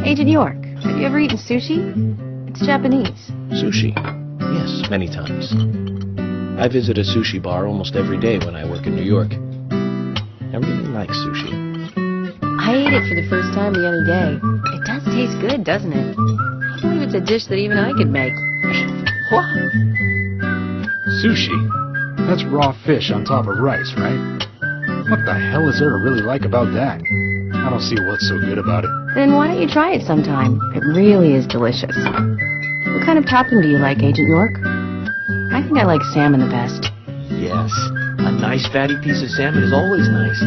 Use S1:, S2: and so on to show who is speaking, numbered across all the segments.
S1: Agent York, have you ever eaten sushi? It's Japanese.
S2: Sushi? Yes, many times. I visit a sushi bar almost every day when I work in New York. I really like sushi.
S1: I ate it for the first time the other day. It does taste good, doesn't it? I believe it's a dish that even I could make. What?
S3: Sushi? That's raw fish on top of rice, right? What the hell is there to really like about that? I don't see what's so good about it.
S1: Then why don't you try it sometime? It really is delicious. What kind of topping do you like, Agent York? I think I like salmon the best.
S2: Yes, a nice fatty piece of salmon is always nice.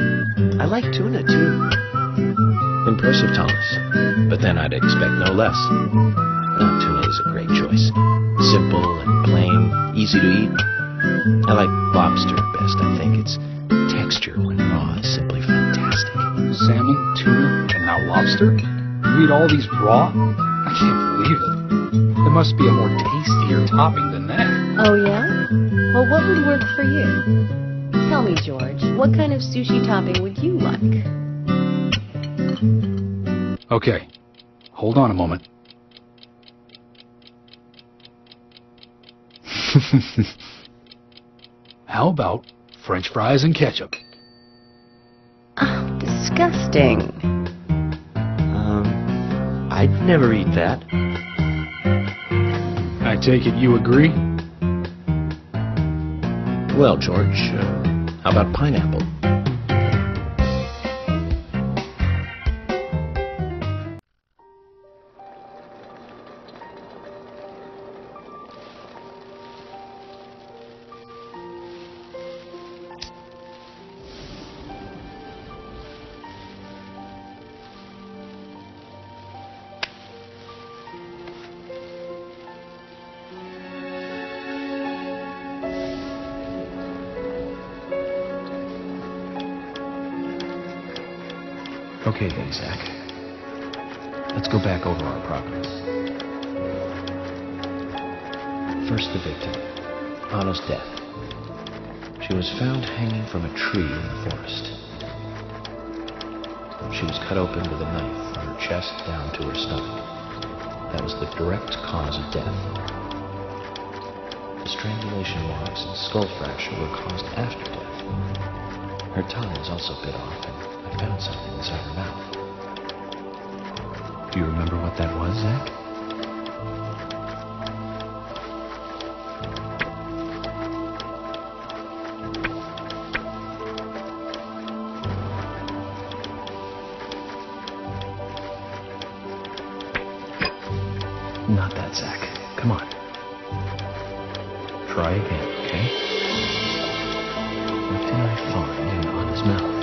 S2: I like tuna, too. Impressive, Thomas. But then I'd expect no less. Tuna is a great choice. Simple and plain, easy to eat. I like lobster best, I think. Its texture when raw is simply fantastic.
S3: Salmon, tuna, and now lobster? You eat all these raw? I can't believe it. There must be a more tastier topping than that.
S1: Oh, yeah? Well, what would work for you? Tell me, George, what kind of sushi topping would you like?
S3: Okay, hold on a moment. How about French fries and ketchup?
S1: Oh, disgusting.
S2: I'd never eat that.
S3: I take it you agree?
S2: Well, George, how about pineapple? Okay then, Zach. Let's go back over our progress. First, the victim, Anna's death. She was found hanging from a tree in the forest. She was cut open with a knife from her chest down to her stomach. That was the direct cause of death. The strangulation marks and skull fracture were caused after death. Her tongue was also bit off, and I found something inside her mouth. Do you remember what that was, Zach? Not that, Zach. Come on. Try again, okay? What did I find in Anna's mouth?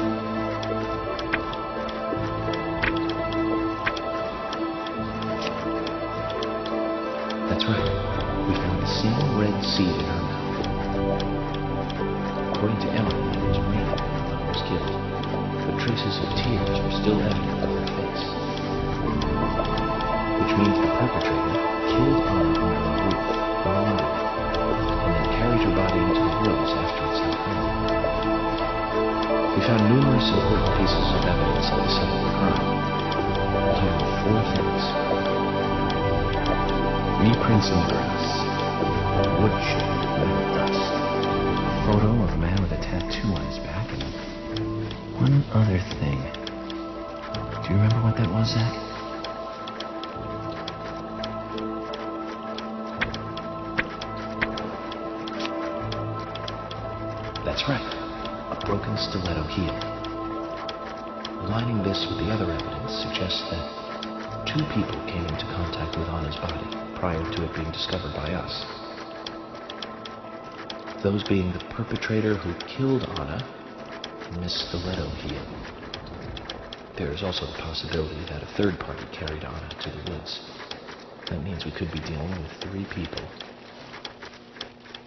S2: That's right. We found a single red seed in her mouth. According to Emily, it was raining when Anna was killed, but traces of tears were still evident on her face. Which means the perpetrator killed Anna under a roof in the window, and then carried her body into the woods after it stopped raining. We found numerous important pieces of evidence at the site of the crime. Here are 4 things. Reprints in the grass, wood chip, metal dust, a photo of a man with a tattoo on his back, and one other thing. Do you remember what that was, Zach? That's right, a broken stiletto heel. Aligning this with the other evidence suggests that 2 people came into contact with Anna's body prior to it being discovered by us. Those being the perpetrator who killed Anna and Miss Stiletto heel. There is also the possibility that a third party carried Anna to the woods. That means we could be dealing with 3 people.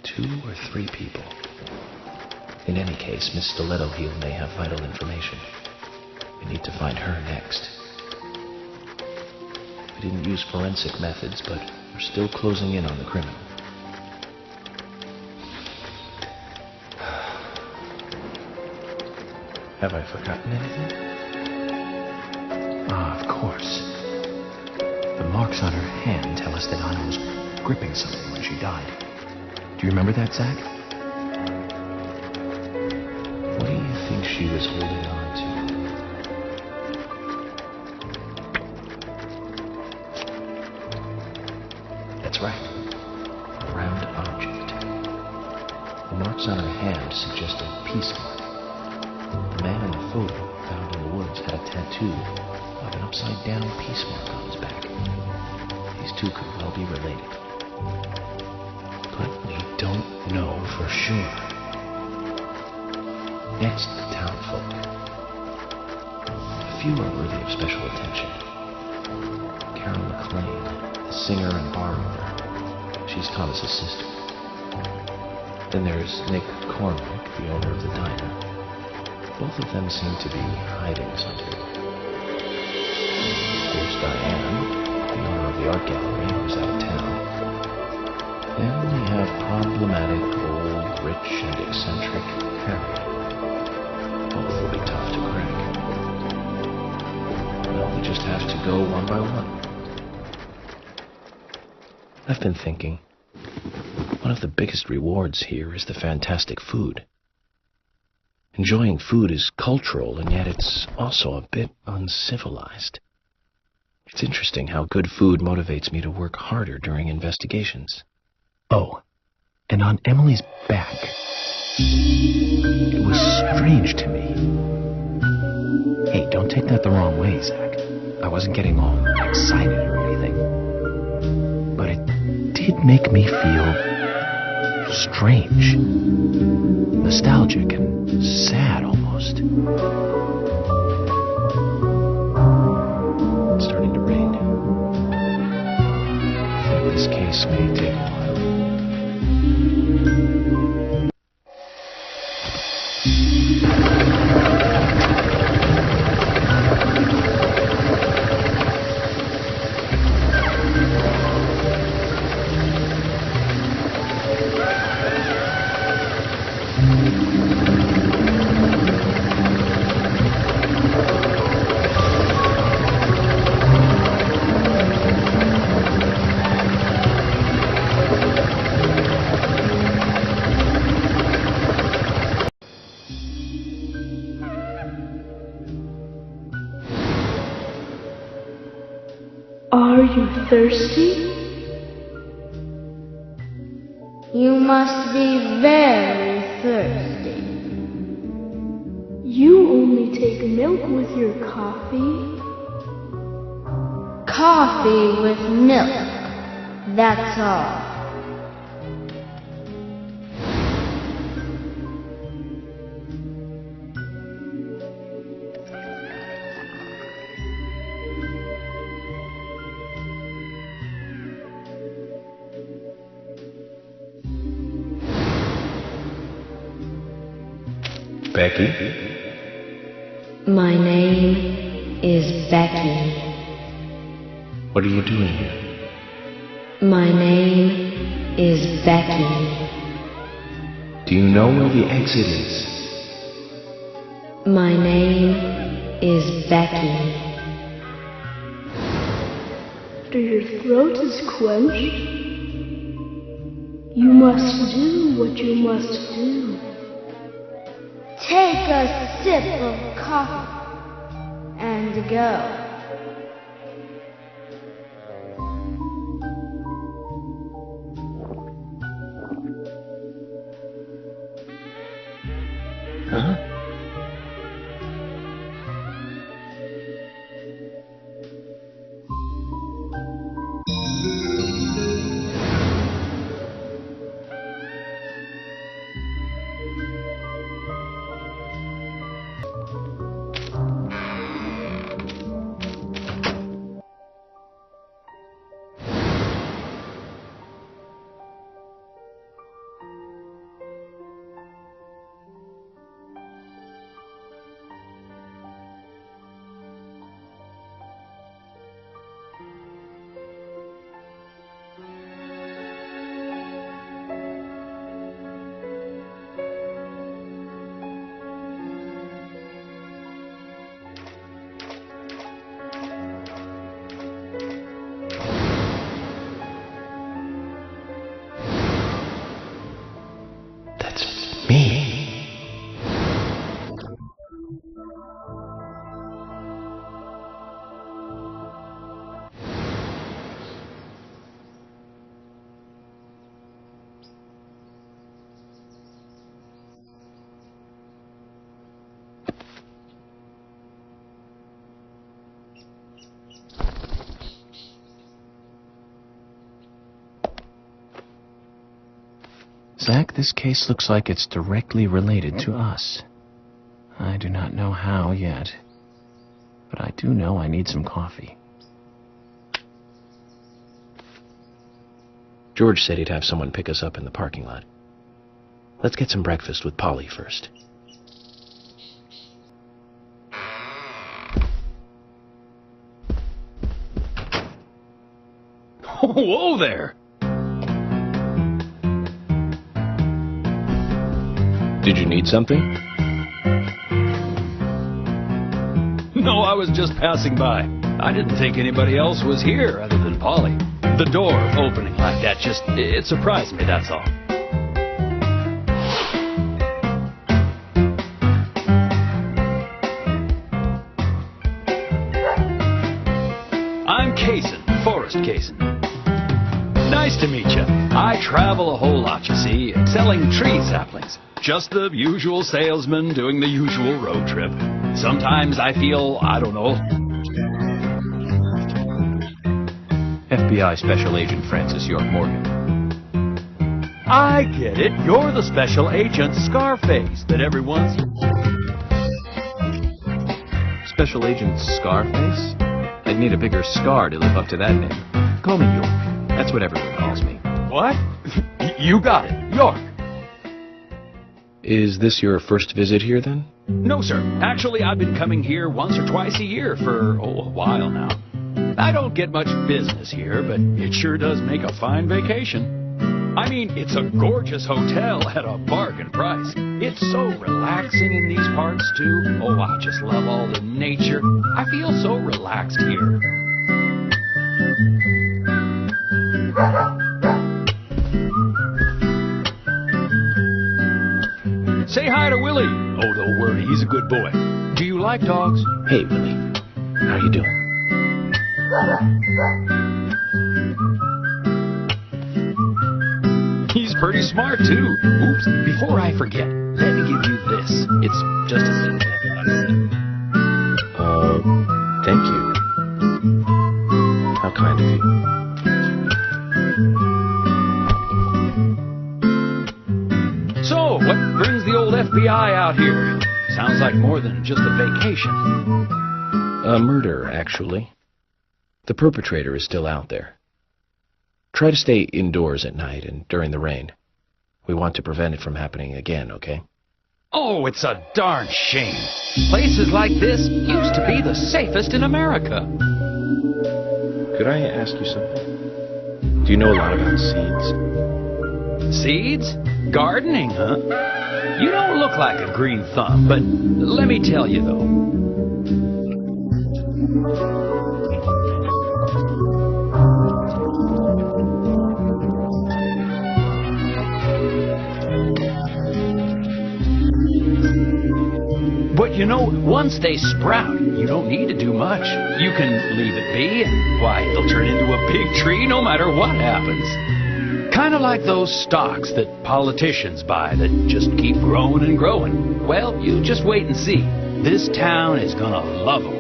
S2: 2 or 3 people. In any case, Miss Stiletto heel may have vital information. We need to find her next. We didn't use forensic methods, but we're still closing in on the criminal. Have I forgotten anything? Ah, of course. The marks on her hand tell us that Anna was gripping something when she died. Do you remember that, Zach? What do you think she was holding on to? That's right. A round object. The marks on her hand suggest a peace mark. The man in the photo found in the woods had a tattoo of an upside-down peace mark on his back. These two could well be related. But we don't know for sure. Next, the town folk. A few are worthy of special attention. Carol McLean, the singer and bar owner. She's Thomas's sister. Then there's Nick Cormack, the owner of the diner. Both of them seem to be hiding something. There's Diane, the owner of the art gallery, who's out of town. Then we have problematic, old, rich, and eccentric Harry. Both will be tough to crack. Well, we just have to go one by one. I've been thinking, one of the biggest rewards here is the fantastic food. Enjoying food is cultural, and yet it's also a bit uncivilized. It's interesting how good food motivates me to work harder during investigations. Oh, and on Emily's back, it was strange to me. Hey, don't take that the wrong way, Zach. I wasn't getting all excited or anything. But it did make me feel strange. Nostalgic and sad almost. It's starting to rain. I think this case may take a while.
S4: Are you thirsty?
S5: You must be very thirsty.
S4: You only take milk with your coffee?
S5: Coffee with milk, that's all.
S2: Becky?
S5: My name is Becky.
S2: What are you doing here?
S5: My name is Becky.
S2: Do you know where the exit is?
S5: My name is Becky.
S4: Your throat is quenched? You must do what you must do.
S5: Take a sip of coffee and go.
S2: Huh? Zach, this case looks like it's directly related to us. I do not know how yet, but I do know I need some coffee. George said he'd have someone pick us up in the parking lot. Let's get some breakfast with Polly first.
S3: Whoa there!
S2: Did you need something?
S3: No, I was just passing by. I didn't think anybody else was here other than Polly. The door opening like that it surprised me, that's all. I'm Kaysen, Forrest Kaysen. Nice to meet you. I travel a whole lot, you see, selling tree saplings. Just the usual salesman doing the usual road trip. Sometimes I feel, I don't know.
S2: FBI Special Agent Francis York Morgan.
S3: I get it. You're the special agent Scarface that everyone's...
S2: Special Agent Scarface? I'd need a bigger scar to live up to that name. Call me York. That's what everyone calls me.
S3: What? You got it. York.
S2: Is this your first visit here, then?
S3: No, sir. Actually, I've been coming here once or twice a year for, a while now. I don't get much business here, but it sure does make a fine vacation. I mean, it's a gorgeous hotel at a bargain price. It's so relaxing in these parts, too. Oh, I just love all the nature. I feel so relaxed here. Say hi to Willie. Oh, don't worry, he's a good boy. Do you like dogs?
S2: Hey, Willie. How you doing?
S3: He's pretty smart, too. Oops, before I forget, let me give you this. It's just a thing.
S2: Thank you. How kind of you.
S3: So, what brings the old FBI out here? Sounds like more than just a vacation.
S2: A murder, actually. The perpetrator is still out there. Try to stay indoors at night and during the rain. We want to prevent it from happening again, okay?
S3: Oh, it's a darn shame. Places like this used to be the safest in America.
S2: Could I ask you something? Do you know a lot about seeds?
S3: Seeds? Gardening, huh? You don't look like a green thumb, but let me tell you, though. But you know, once they sprout, you don't need to do much. You can leave it be, and why, they'll turn into a big tree no matter what happens. Kind of like those stocks that politicians buy that just keep growing and growing. Well, you just wait and see. This town is gonna love them.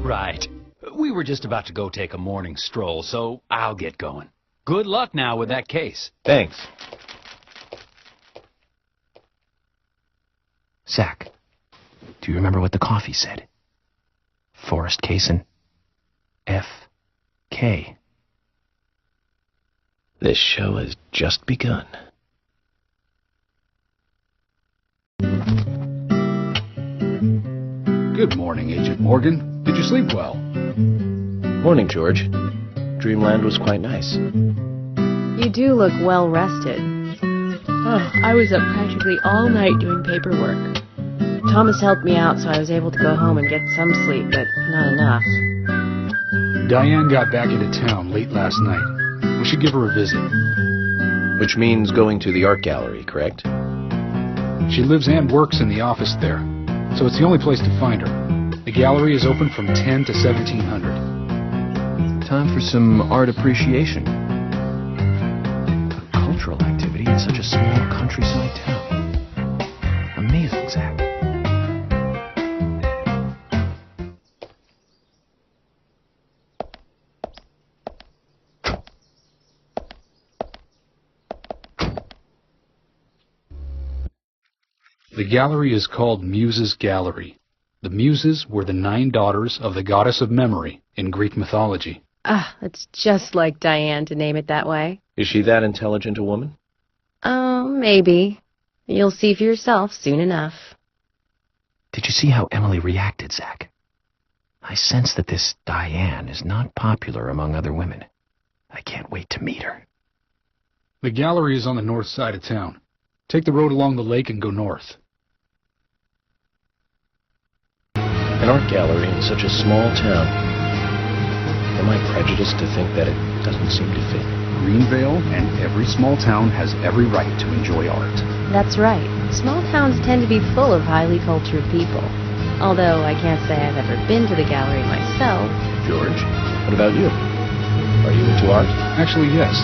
S3: Right. We were just about to go take a morning stroll, so I'll get going. Good luck now with that case.
S2: Thanks. Zach, do you remember what the coffee said? Forrest Kaysen. F.K. This show has just begun.
S3: Good morning, Agent Morgan. Did you sleep well?
S2: Morning, George. Dreamland was quite nice.
S1: You do look well rested. Oh, I was up practically all night doing paperwork. Thomas helped me out, so I was able to go home and get some sleep, but not enough.
S3: Diane got back into town late last night. We should give her a visit.
S2: Which means going to the art gallery, correct?
S3: She lives and works in the office there, so it's the only place to find her. The gallery is open from 10 to 1700.
S2: Time for some art appreciation. A cultural activity in such a small countryside town. Amazing, Zach.
S3: The gallery is called Muses Gallery. The Muses were the 9 daughters of the goddess of memory in Greek mythology.
S1: Ah, it's just like Diane to name it that way.
S2: Is she that intelligent a woman?
S1: Oh, maybe. You'll see for yourself soon enough.
S6: Did you see how Emily reacted, Zach? I sense that this Diane is not popular among other women. I can't wait to meet her.
S3: The gallery is on the north side of town. Take the road along the lake and go north.
S2: An art gallery in such a small town. Am I prejudiced to think that it doesn't seem to fit?
S3: Greenvale and every small town has every right to enjoy art.
S1: That's right. Small towns tend to be full of highly cultured people. Although I can't say I've ever been to the gallery myself.
S2: George, what about you? Are you into art?
S3: Actually, yes.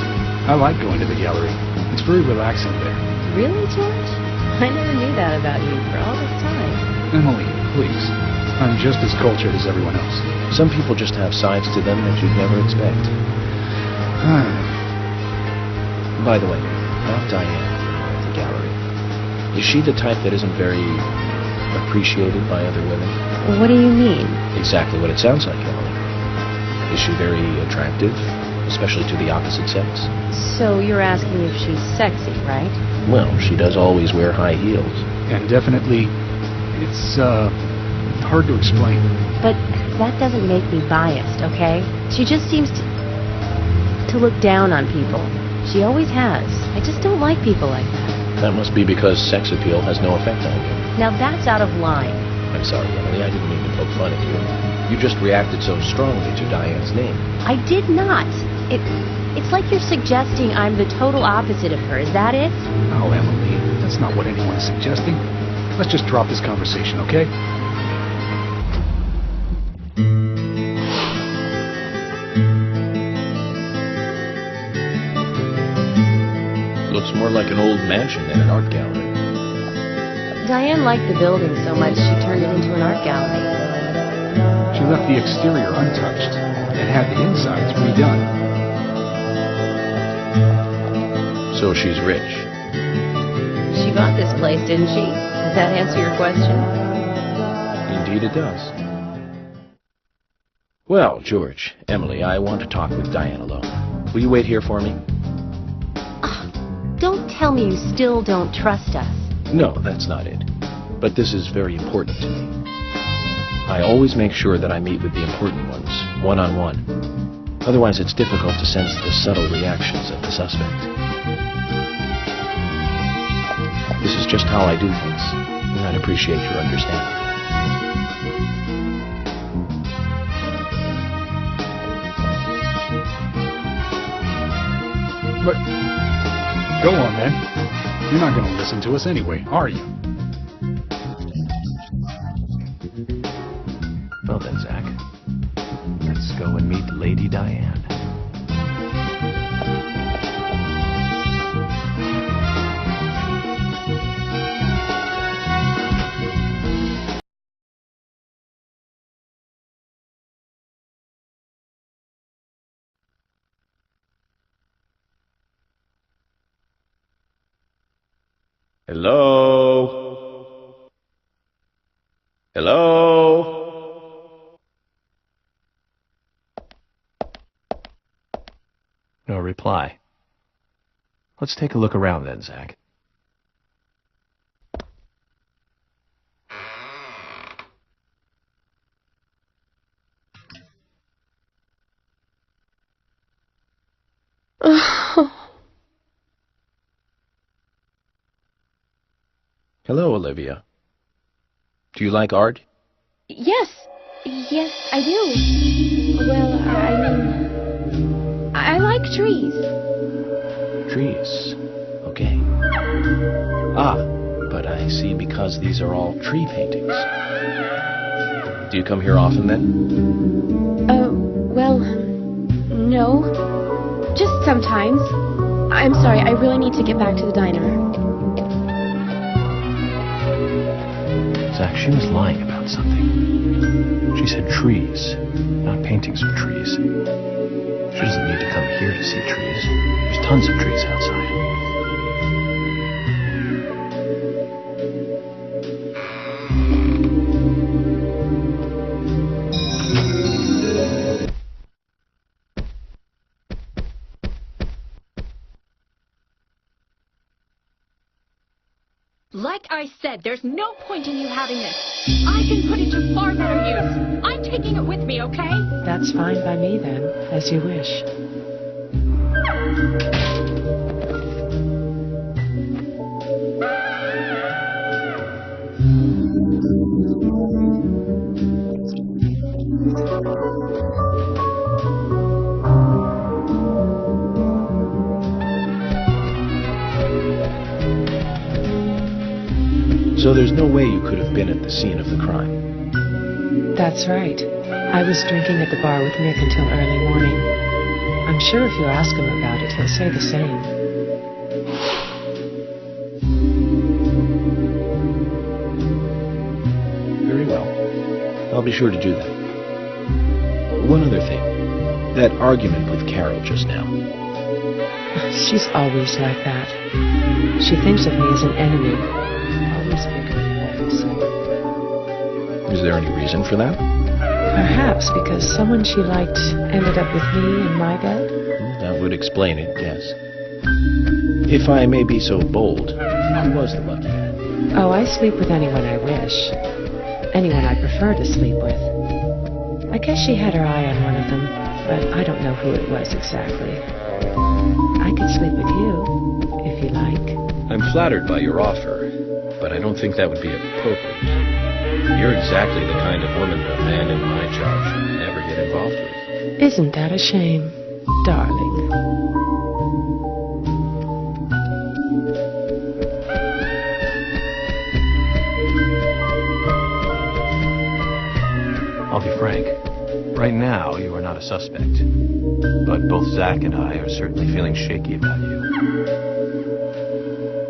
S3: I like going to the gallery. It's very relaxing there.
S1: Really, George? I never knew that about you for all this time.
S3: Emily, please. I'm just as cultured as everyone else.
S2: Some people just have sides to them that you'd never expect. By the way, about Diane at the gallery. Is she the type that isn't very appreciated by other women?
S1: What do you mean?
S2: Exactly what it sounds like, Emily. Is she very attractive, especially to the opposite sex?
S1: So you're asking if she's sexy, right?
S2: Well, she does always wear high heels.
S3: And definitely, it's, hard to explain.
S1: But that doesn't make me biased, okay? She just seems to look down on people. She always has. I just don't like people like that.
S2: That must be because sex appeal has no effect on you.
S1: Now that's out of line.
S2: I'm sorry, Emily, I didn't mean to poke fun at you. You just reacted so strongly to Diane's name.
S1: I did not. It's like you're suggesting I'm the total opposite of her. Is that it?
S3: Oh, Emily, that's not what anyone is suggesting. Let's just drop this conversation, okay?
S2: Looks more like an old mansion than an art gallery.
S1: Diane liked the building so much she turned it into an art gallery.
S3: She left the exterior untouched and had the insides redone.
S2: So she's rich.
S1: She bought this place, didn't she? Does that answer your question?
S2: Indeed it does. Well, George, Emily, I want to talk with Diane alone. Will you wait here for me?
S1: Don't tell me you still don't trust us.
S2: No, that's not it. But this is very important to me. I always make sure that I meet with the important ones, one-on-one. Otherwise, it's difficult to sense the subtle reactions of the suspect. This is just how I do things, and I'd appreciate your understanding.
S3: But, go on, man. You're not going to listen to us anyway, are you?
S6: Well then, Zach, let's go and meet Lady Diane.
S2: Hello? Hello?
S6: No reply. Let's take a look around then, Zach.
S2: Hello, Olivia. Do you like art?
S5: Yes, I do. Well, I like trees.
S2: Trees. Okay. Ah, but I see because these are all tree paintings. Do you come here often then?
S5: Well, no. Just sometimes. I'm sorry, I really need to get back to the diner.
S6: Zach, she was lying about something. She said trees, not paintings of trees. She doesn't need to come here to see trees. There's tons of trees outside.
S7: I said, there's no point in you having this. I can put it to far better use. I'm taking it with me, okay?
S1: That's fine by me then, as you wish.
S2: So there's no way you could have been at the scene of the crime.
S1: That's right. I was drinking at the bar with Nick until early morning. I'm sure if you ask him about it, he'll say the same.
S2: Very well. I'll be sure to do that. One other thing. That argument with Carol just now.
S1: She's always like that. She thinks of me as an enemy. Always bigger.
S2: Is there any reason for that?
S1: Perhaps because someone she liked ended up with me in my bed.
S2: That would explain it, yes. If I may be so bold, who was the lucky guy?
S1: Oh, I sleep with anyone I wish. Anyone I prefer to sleep with. I guess she had her eye on one of them, but I don't know who it was exactly. I could sleep with you, if you like.
S6: I'm flattered by your offer, but I don't think that would be appropriate. You're exactly the kind of woman the man in my charge should never get involved with.
S1: Isn't that a shame, darling?
S6: I'll be frank. Right now, you are not a suspect. But both Zach and I are certainly feeling shaky about you.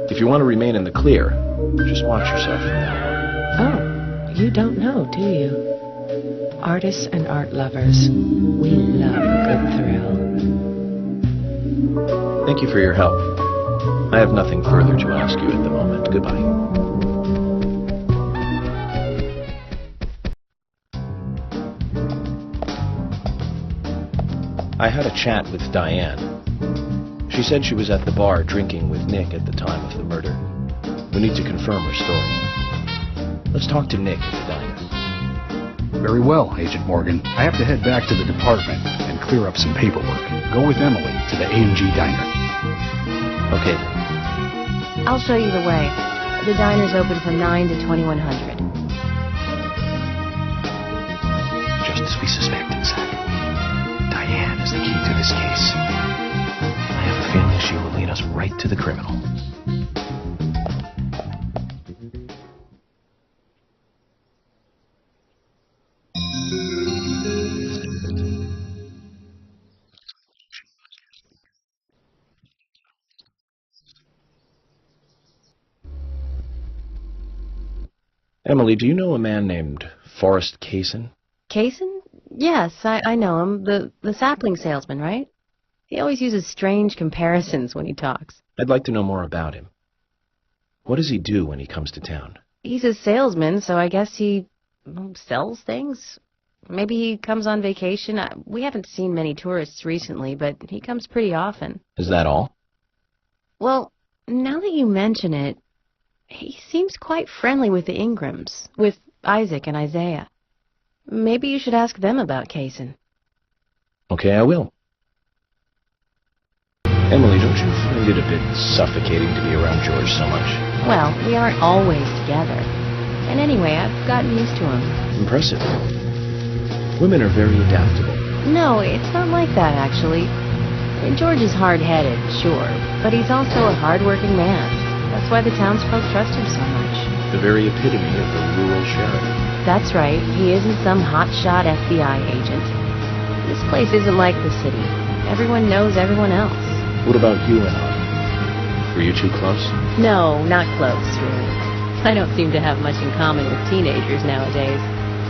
S2: If you want to remain in the clear, just watch yourself from now on.
S1: Oh, you don't know, do you? Artists and art lovers, we love a good thrill.
S2: Thank you for your help. I have nothing further to ask you at the moment. Goodbye. I had a chat with Diane. She said she was at the bar drinking with Nick at the time of the murder. We need to confirm her story. Let's talk to Nick at the diner.
S8: Very well, Agent Morgan. I have to head back to the department and clear up some paperwork. Go with Emily to the A&G diner.
S2: Okay.
S5: I'll show you the way. The diner's open from 9 to 2100.
S6: Just as we suspected, Zach. Diane is the key to this case. I have a feeling she will lead us right to the criminal.
S2: Emily, do you know a man named Forrest Kaysen?
S5: Kaysen? Yes, I know him. The sapling salesman, right? He always uses strange comparisons when he talks.
S2: I'd like to know more about him. What does he do when he comes to town?
S5: He's a salesman, so I guess he sells things. Maybe he comes on vacation. We haven't seen many tourists recently, but he comes pretty often.
S2: Is that all?
S5: Well, now that you mention it, he seems quite friendly with the Ingrams, with Isaac and Isaiah. Maybe you should ask them about Kaysen.
S2: Okay, I will. Emily, don't you find it a bit suffocating to be around George so much?
S5: Well, we aren't always together. And anyway, I've gotten used to him.
S2: Impressive. Women are very adaptable.
S5: No, it's not like that, actually. George is hard-headed, sure, but he's also a hard-working man. That's why the townsfolk trust him so much.
S2: The very epitome of the rural sheriff.
S5: That's right. He isn't some hotshot FBI agent. This place isn't like the city. Everyone knows everyone else.
S2: What about you and I? Were you too close?
S5: No, not close, really. I don't seem to have much in common with teenagers nowadays.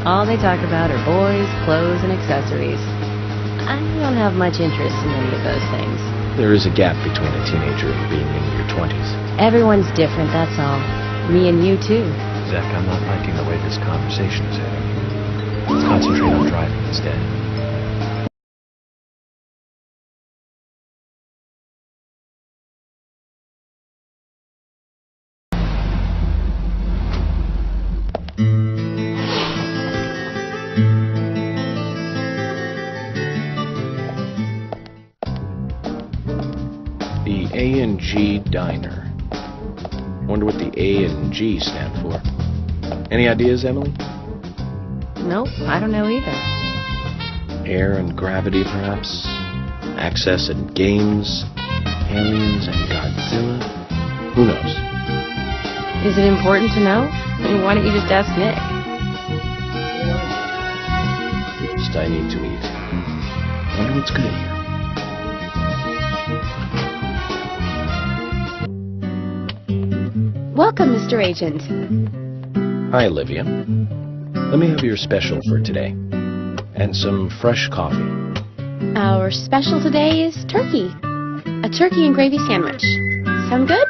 S5: All they talk about are boys, clothes, and accessories. I don't have much interest in any of those things.
S2: There is a gap between a teenager and being in your 20s.
S5: Everyone's different, that's all. Me and you, too.
S6: Zach, I'm not liking the way this conversation is heading. Let's concentrate on driving instead.
S2: A&G Diner. Wonder what the A and G stand for. Any ideas, Emily?
S5: Nope, I don't know either.
S2: Air and gravity, perhaps? Access and games? Aliens and Godzilla? Who knows?
S5: Is it important to know? I mean, why don't you just ask Nick?
S2: Just I need to eat. Wonder what's good here.
S1: Welcome, Mr. Agent.
S2: Hi, Olivia. Let me have your special for today. And some fresh coffee.
S1: Our special today is turkey. A turkey and gravy sandwich. Sound good?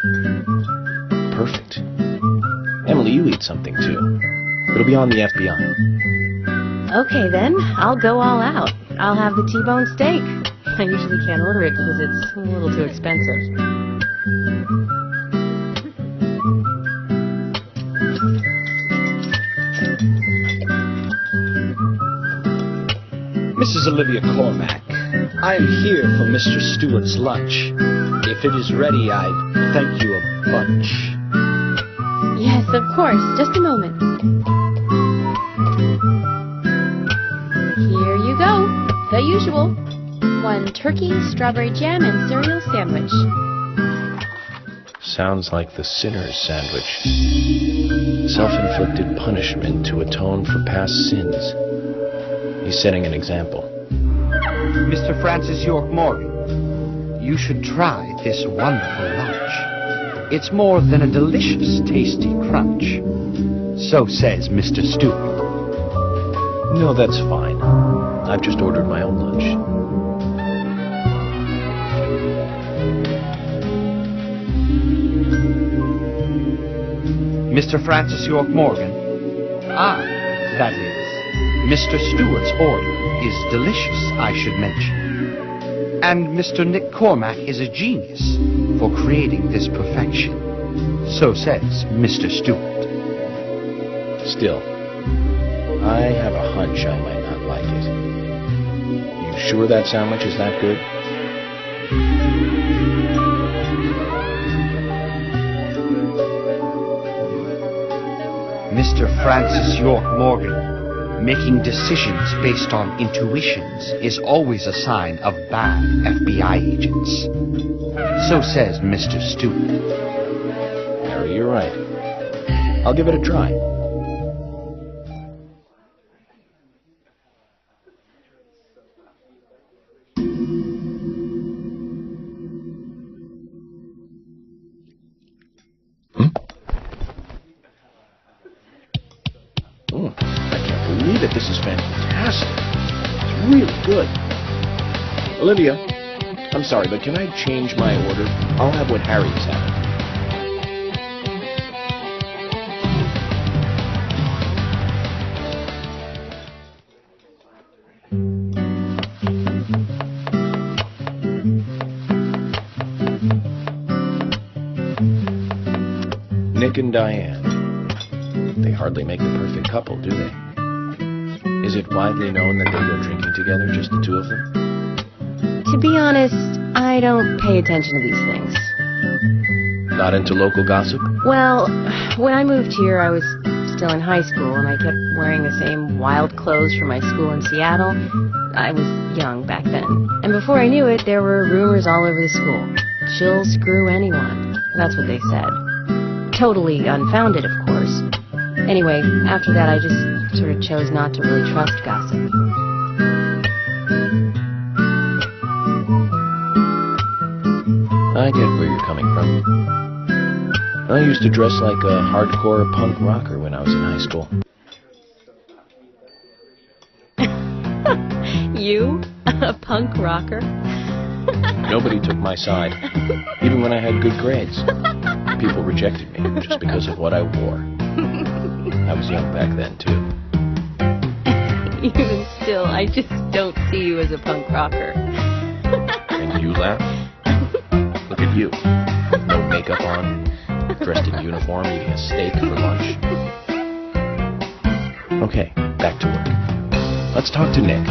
S2: Perfect. Emily, you eat something too. It'll be on the FBI.
S5: Okay then, I'll go all out. I'll have the T-bone steak. I usually can't order it because it's a little too expensive.
S9: Mrs. Olivia Cormack, I am here for Mr. Stewart's lunch. If it is ready, I'd thank you a bunch.
S1: Yes, of course. Just a moment. Here you go. The usual. 1 turkey, strawberry jam, and cereal sandwich.
S2: Sounds like the sinner's sandwich. Self-inflicted punishment to atone for past sins. He's setting an example.
S9: Mr. Francis York Morgan, you should try this wonderful lunch. It's more than a delicious, tasty crunch. So says Mr. Stewart.
S2: No, that's fine. I've just ordered my own lunch.
S9: Mr. Francis York Morgan, that is, Mr. Stewart's order is delicious, I should mention. And Mr. Nick Cormack is a genius for creating this perfection. So says Mr. Stewart.
S2: Still, I have a hunch I might not like it. You sure that sandwich is that good?
S9: Mr. Francis York Morgan, making decisions based on intuitions is always a sign of bad FBI agents. So says Mr. Stewart.
S2: Harry, you're right. I'll give it a try. I can't believe it. This is fantastic. It's really good. Olivia, I'm sorry, but can I change my order? I'll have what Harry's having. Nick and Diane. They hardly make the perfect couple, do they? Is it widely known that they go drinking together, just the two of them?
S5: To be honest, I don't pay attention to these things.
S2: Not into local gossip?
S5: Well, when I moved here, I was still in high school, and I kept wearing the same wild clothes from my school in Seattle. I was young back then. And before I knew it, there were rumors all over the school. She'll screw anyone. That's what they said. Totally unfounded, of course. Anyway, after that, I just sort of chose not to really trust gossip.
S2: I get where you're coming from. I used to dress like a hardcore punk rocker when I was in high school.
S5: You? A punk rocker?
S2: Nobody took my side, even when I had good grades. People rejected me just because of what I wore. I was young back then, too.
S5: Even still, I just don't see you as a punk rocker.
S2: And you laugh? Look at you. No makeup on, dressed in uniform, eating a steak for lunch. Okay, back to work. Let's talk to Nick.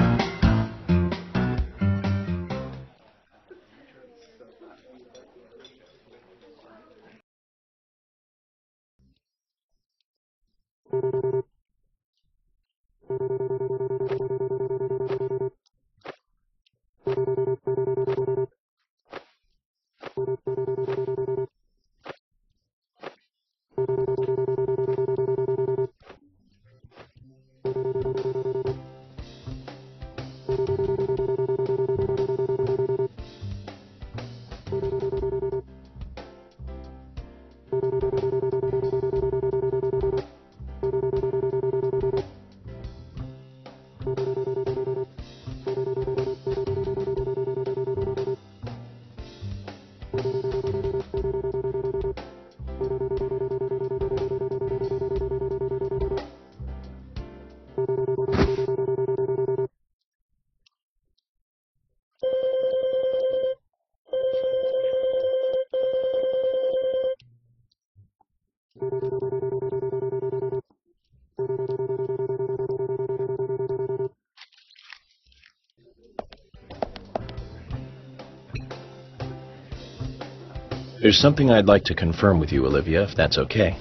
S2: There's something I'd like to confirm with you, Olivia, if that's okay.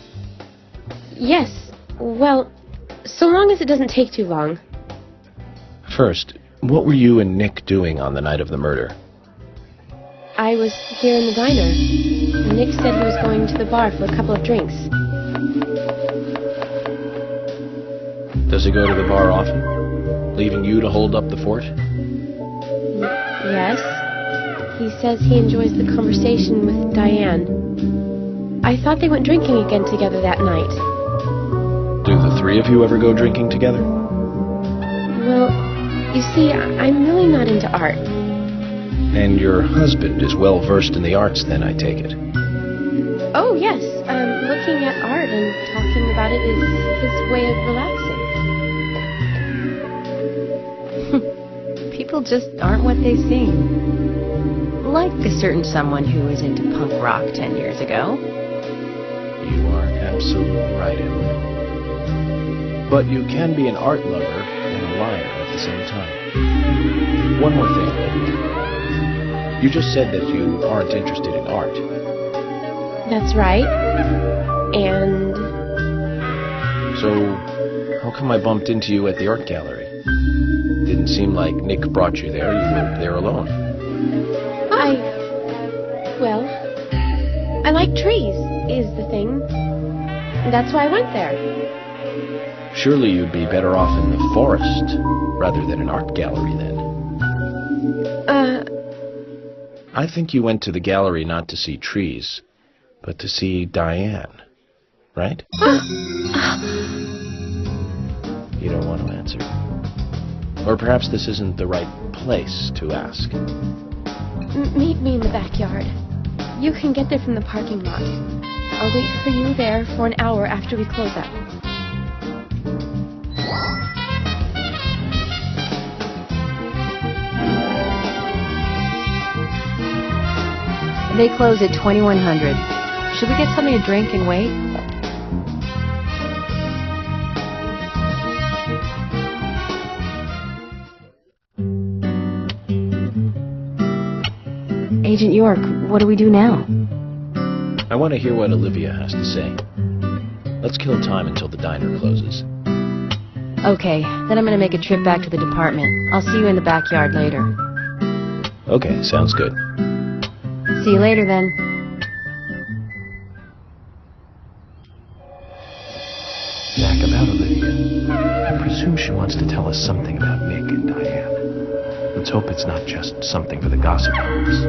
S1: Yes. Well, so long as it doesn't take too long.
S2: First, what were you and Nick doing on the night of the murder?
S1: I was here in the diner. Nick said he was going to the bar for a couple of drinks.
S2: Does he go to the bar often? Leaving you to hold up the fort?
S1: Yes. He says he enjoys the conversation with Diane. I thought they went drinking again together that night.
S2: Do the three of you ever go drinking together?
S1: Well, you see, I'm really not into art.
S2: And your husband is well versed in the arts then, I take it?
S1: Oh, yes. Looking at art and talking about it is his way of relaxing.
S5: People just aren't what they seem. Like a certain someone who was into punk rock 10 years ago.
S2: You are absolutely right, Emily. But you can be an art lover and a liar at the same time. One more thing, Olivia. You just said that you aren't interested in art.
S1: That's right. And...
S2: So, how come I bumped into you at the art gallery? Didn't seem like Nick brought you there. You were there alone.
S1: Well, I like trees, is the thing. That's why I went there.
S2: Surely you'd be better off in the forest rather than an art gallery then. I think you went to the gallery not to see trees, but to see Diane, right? You don't want to answer. Or perhaps this isn't the right place to ask.
S1: Meet me in the backyard. You can get there from the parking lot. I'll wait for you there for an hour after we close up.
S5: They close at 2100. Should we get something to drink and wait? Agent York, what do we do now?
S2: I want to hear what Olivia has to say. Let's kill time until the diner closes.
S5: Okay, then I'm going to make a trip back to the department. I'll see you in the backyard later.
S2: Okay, sounds good.
S5: See you later then.
S6: Jack, about Olivia. I presume she wants to tell us something about Nick and Diane. Let's hope it's not just something for the gossip hours.